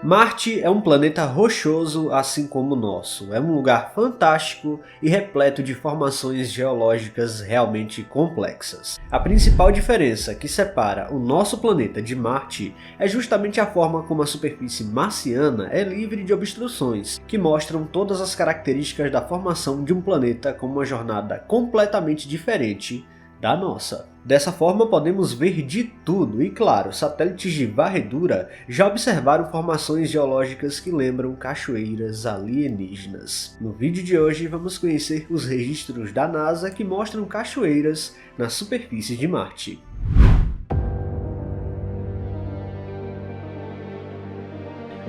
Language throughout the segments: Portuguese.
Marte é um planeta rochoso assim como o nosso. É um lugar fantástico e repleto de formações geológicas realmente complexas. A principal diferença que separa o nosso planeta de Marte é justamente a forma como a superfície marciana é livre de obstruções, que mostram todas as características da formação de um planeta com uma jornada completamente diferente da nossa. Dessa forma podemos ver de tudo e, claro, satélites de varredura já observaram formações geológicas que lembram cachoeiras alienígenas. No vídeo de hoje vamos conhecer os registros da NASA que mostram cachoeiras na superfície de Marte.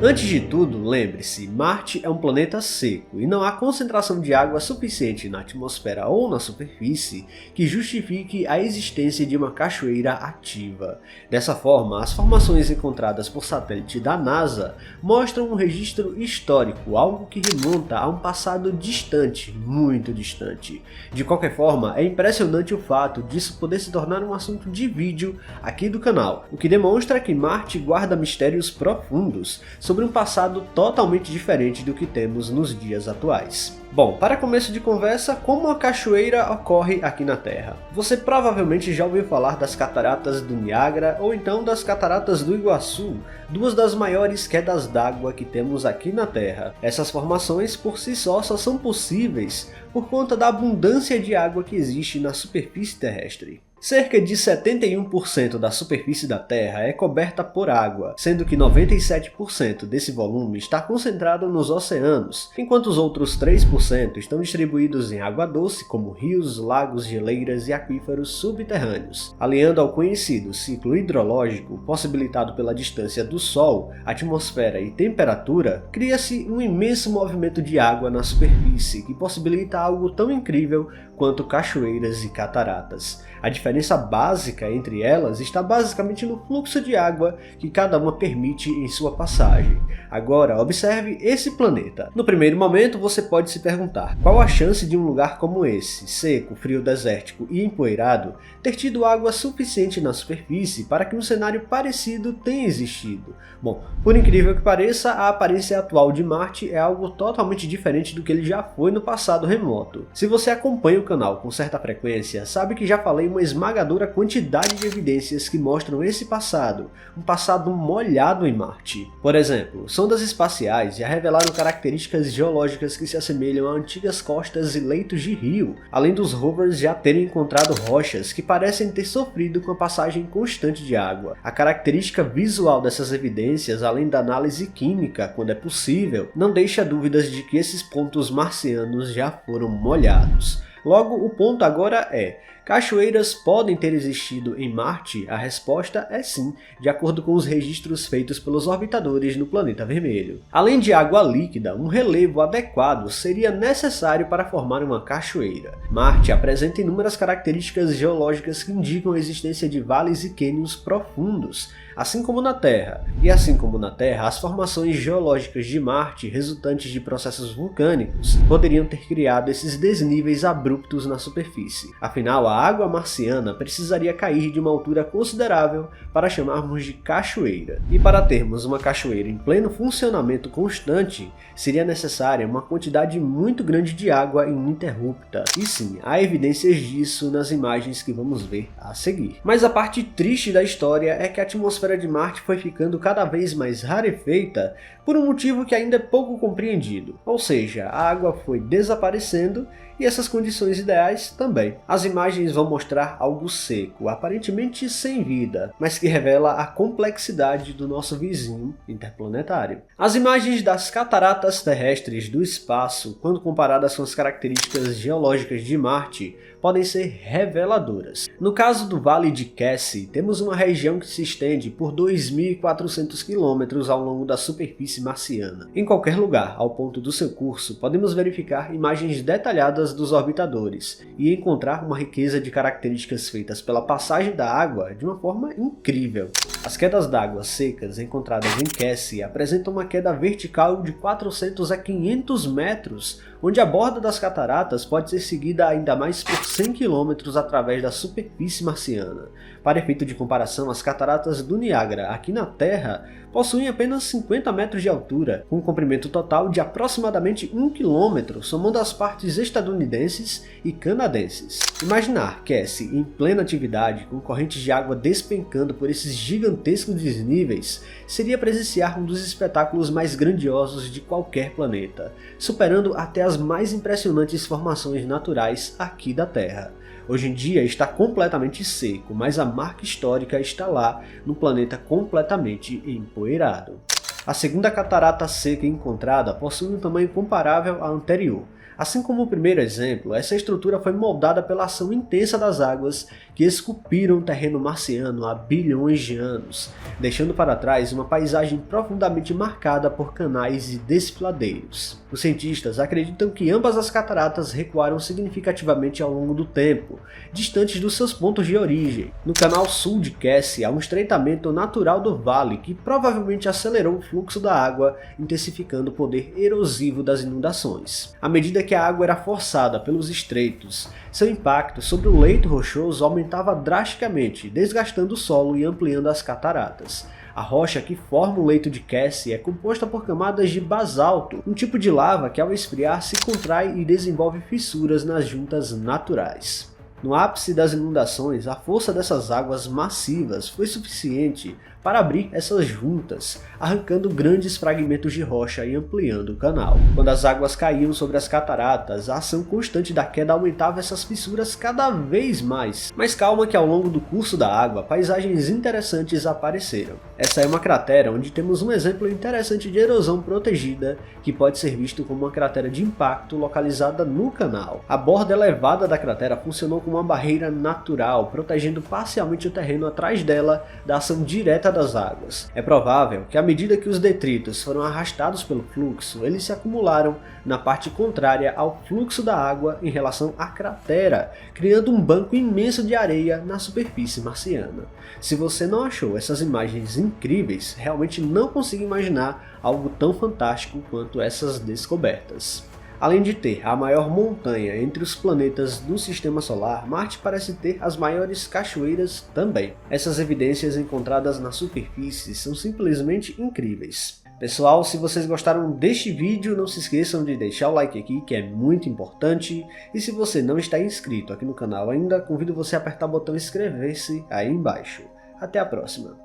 Antes de tudo, lembre-se, Marte é um planeta seco e não há concentração de água suficiente na atmosfera ou na superfície que justifique a existência de uma cachoeira ativa. Dessa forma, as formações encontradas por satélite da NASA mostram um registro histórico, algo que remonta a um passado distante, muito distante. De qualquer forma, é impressionante o fato disso poder se tornar um assunto de vídeo aqui do canal, o que demonstra que Marte guarda mistérios profundos sobre um passado totalmente diferente do que temos nos dias atuais. Bom, para começo de conversa, como a cachoeira ocorre aqui na Terra? Você provavelmente já ouviu falar das cataratas do Niágara ou então das cataratas do Iguaçu, duas das maiores quedas d'água que temos aqui na Terra. Essas formações por si só são possíveis por conta da abundância de água que existe na superfície terrestre. Cerca de 71% da superfície da Terra é coberta por água, sendo que 97% desse volume está concentrado nos oceanos, enquanto os outros 3% estão distribuídos em água doce, como rios, lagos, geleiras e aquíferos subterrâneos. Aliando ao conhecido ciclo hidrológico, possibilitado pela distância do Sol, atmosfera e temperatura, cria-se um imenso movimento de água na superfície que possibilita algo tão incrível quanto cachoeiras e cataratas. A diferença básica entre elas está basicamente no fluxo de água que cada uma permite em sua passagem. Agora, observe esse planeta. No primeiro momento, você pode se perguntar, qual a chance de um lugar como esse, seco, frio, desértico e empoeirado, ter tido água suficiente na superfície para que um cenário parecido tenha existido? Bom, por incrível que pareça, a aparência atual de Marte é algo totalmente diferente do que ele já foi no passado remoto. Se você acompanha o canal com certa frequência, sabe que já falei uma esmagadora quantidade de evidências que mostram esse passado, um passado molhado em Marte. Por exemplo, sondas espaciais já revelaram características geológicas que se assemelham a antigas costas e leitos de rio, além dos rovers já terem encontrado rochas que parecem ter sofrido com a passagem constante de água. A característica visual dessas evidências, além da análise química, quando é possível, não deixa dúvidas de que esses pontos marcianos já foram molhados. Logo, o ponto agora é: cachoeiras podem ter existido em Marte? A resposta é sim, de acordo com os registros feitos pelos orbitadores no planeta vermelho. Além de água líquida, um relevo adequado seria necessário para formar uma cachoeira. Marte apresenta inúmeras características geológicas que indicam a existência de vales e cânions profundos, assim como na Terra. E assim como na Terra, as formações geológicas de Marte, resultantes de processos vulcânicos, poderiam ter criado esses desníveis abruptos na superfície. Afinal, a água marciana precisaria cair de uma altura considerável para chamarmos de cachoeira. E para termos uma cachoeira em pleno funcionamento constante, seria necessária uma quantidade muito grande de água ininterrupta. E sim, há evidências disso nas imagens que vamos ver a seguir. Mas a parte triste da história é que a atmosfera de Marte foi ficando cada vez mais rarefeita por um motivo que ainda é pouco compreendido. Ou seja, a água foi desaparecendo e essas condições ideais também. As imagens vão mostrar algo seco, aparentemente sem vida, mas que revela a complexidade do nosso vizinho interplanetário. As imagens das cataratas terrestres do espaço, quando comparadas com as características geológicas de Marte, podem ser reveladoras. No caso do Vale de Cassi, temos uma região que se estende por 2.400 km ao longo da superfície marciana. Em qualquer lugar, ao ponto do seu curso, podemos verificar imagens detalhadas dos orbitadores e encontrar uma riqueza de características feitas pela passagem da água de uma forma incrível. As quedas d'água secas encontradas em Cassie apresentam uma queda vertical de 400 a 500 metros, onde a borda das cataratas pode ser seguida ainda mais por 100 km através da superfície marciana. Para efeito de comparação, as cataratas do Niágara aqui na Terra possuem apenas 50 metros de altura, com um comprimento total de aproximadamente 1 km, somando as partes estadunidenses e canadenses. Imaginar Cassie em plena atividade, com correntes de água despencando por esses gigantescos desníveis, seria presenciar um dos espetáculos mais grandiosos de qualquer planeta, superando até as mais impressionantes formações naturais aqui da Terra. Hoje em dia está completamente seco, mas a marca histórica está lá, no planeta completamente empoeirado. A segunda catarata seca encontrada possui um tamanho comparável à anterior. Assim como o primeiro exemplo, essa estrutura foi moldada pela ação intensa das águas que esculpiram o terreno marciano há bilhões de anos, deixando para trás uma paisagem profundamente marcada por canais e desfiladeiros. Os cientistas acreditam que ambas as cataratas recuaram significativamente ao longo do tempo, distantes dos seus pontos de origem. No canal sul de Cassie há um estreitamento natural do vale que provavelmente acelerou o fluxo da água, intensificando o poder erosivo das inundações. À medida que a água era forçada pelos estreitos, seu impacto sobre o leito rochoso aumentava drasticamente, desgastando o solo e ampliando as cataratas. A rocha que forma o leito de Cassie é composta por camadas de basalto, um tipo de lava que ao esfriar se contrai e desenvolve fissuras nas juntas naturais. No ápice das inundações, a força dessas águas massivas foi suficiente para abrir essas juntas, arrancando grandes fragmentos de rocha e ampliando o canal. Quando as águas caíam sobre as cataratas, a ação constante da queda aumentava essas fissuras cada vez mais. Mas calma que ao longo do curso da água, paisagens interessantes apareceram. Essa é uma cratera onde temos um exemplo interessante de erosão protegida, que pode ser visto como uma cratera de impacto localizada no canal. A borda elevada da cratera funcionou como uma barreira natural, protegendo parcialmente o terreno atrás dela da ação direta das águas. É provável que à medida que os detritos foram arrastados pelo fluxo, eles se acumularam na parte contrária ao fluxo da água em relação à cratera, criando um banco imenso de areia na superfície marciana. Se você não achou essas imagens incríveis, realmente não consigo imaginar algo tão fantástico quanto essas descobertas. Além de ter a maior montanha entre os planetas do Sistema Solar, Marte parece ter as maiores cachoeiras também. Essas evidências encontradas na superfície são simplesmente incríveis. Pessoal, se vocês gostaram deste vídeo, não se esqueçam de deixar o like aqui, que é muito importante. E se você não está inscrito aqui no canal ainda, convido você a apertar o botão inscrever-se aí embaixo. Até a próxima!